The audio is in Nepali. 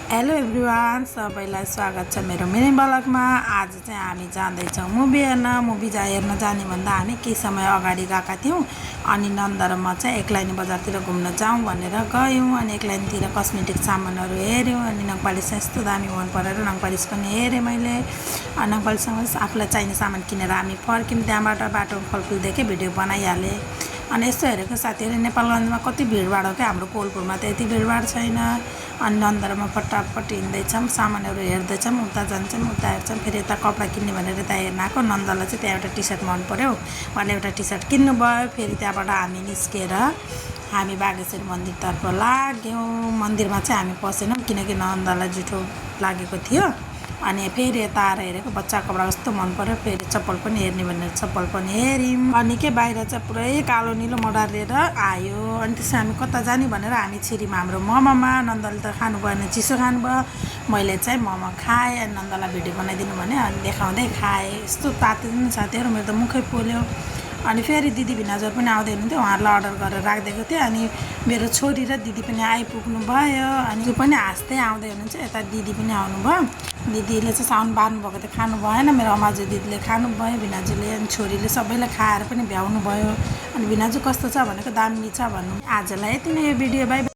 हेलो एभ्रिवान, सबैलाई स्वागत छ मेरो मिनी ब्लगमा। आज चाहिँ हामी जाँदैछौँ मुभी हेर्न। मुभी हेर्न जाने भन्दा हामी केही समय अगाडि गएका थियौँ। अनि नन्द र म चाहिँ एक लाइन बजारतिर घुम्न जाउँ भनेर गयौँ। अनि एक लाइनतिर कस्मेटिक सामानहरू हेऱ्यौँ। अनि नङपालिस यस्तो दामी मन परेर नङपालिस पनि हेरेँ मैले। नङपालिससँग आफूलाई चाहिने सामान किनेर हामी फर्क्यौँ। त्यहाँबाट बाटो फलफुल देखेँ, भिडियो बनाइहालेँ। अनि यस्तो हेरेको साथीहरू, नेपालगञ्जमा कति भिडभाड हो क्या, हाम्रो कोलपुरमा त यति भिडभाड छैन। अनि नन्द र म फटाफट हिँड्दैछौँ, सामानहरू हेर्दैछौँ, उता जान्छौँ, उता हेर्छौँ, फेरि यता कपडा किन्ने भनेर यता हेर्न आएको। नन्दलाई चाहिँ त्यहाँ एउटा टी सर्ट मन पऱ्यो, उहाँले एउटा टी सर्ट किन्नुभयो। फेरि त्यहाँबाट हामी निस्केर हामी बागेश्वरी मन्दिरतर्फ लाग्यौँ। मन्दिरमा चाहिँ हामी पसेनौँ किनकि नन्दलाई जुठो लागेको थियो। अनि फेरि यता आएर हेरेको बच्चा कपडा कस्तो मन पऱ्यो। फेरि चप्पल पनि हेर्ने भनेर चप्पल पनि हेऱ्यौँ। अनि के बाहिर चाहिँ पुरै कालो निलो मडारेर आयो। अनि त्यसै हामी कता जाने भनेर हामी छिरीमा हाम्रो मोमोमा, नन्दले त खानु भएन, चिसो खानुभयो। मैले चाहिँ मोमो खाएँ। अनि नन्दलाई भिडियो बनाइदिनु भने अनि देखाउँदै खाएँ। यस्तो तातिदिनु साथीहरू, मेरो त मुखै पोल्यो। अनि फेरि दिदी भिनाजु पनि आउँदै हुनुहुन्थ्यो, उहाँहरूलाई अर्डर गरेर राखिदिएको थिएँ। अनि मेरो छोरी र दिदी पनि आइपुग्नु भयो। अनि जो पनि हाँस्दै आउँदै हुनुहुन्छ। यता दिदी पनि आउनुभयो। दिदीले चाहिँ साउन बार्नुभएको थियो, खानु भएन। मेरो अमाजु दिदीले खानुभयो, भिनाजुले। अनि छोरीले सबैलाई खाएर पनि भ्याउनु भयो। अनि भिनाजु कस्तो छ भनेको दामी छ भन्नु। आजलाई यति नै यो भिडियो, बाई।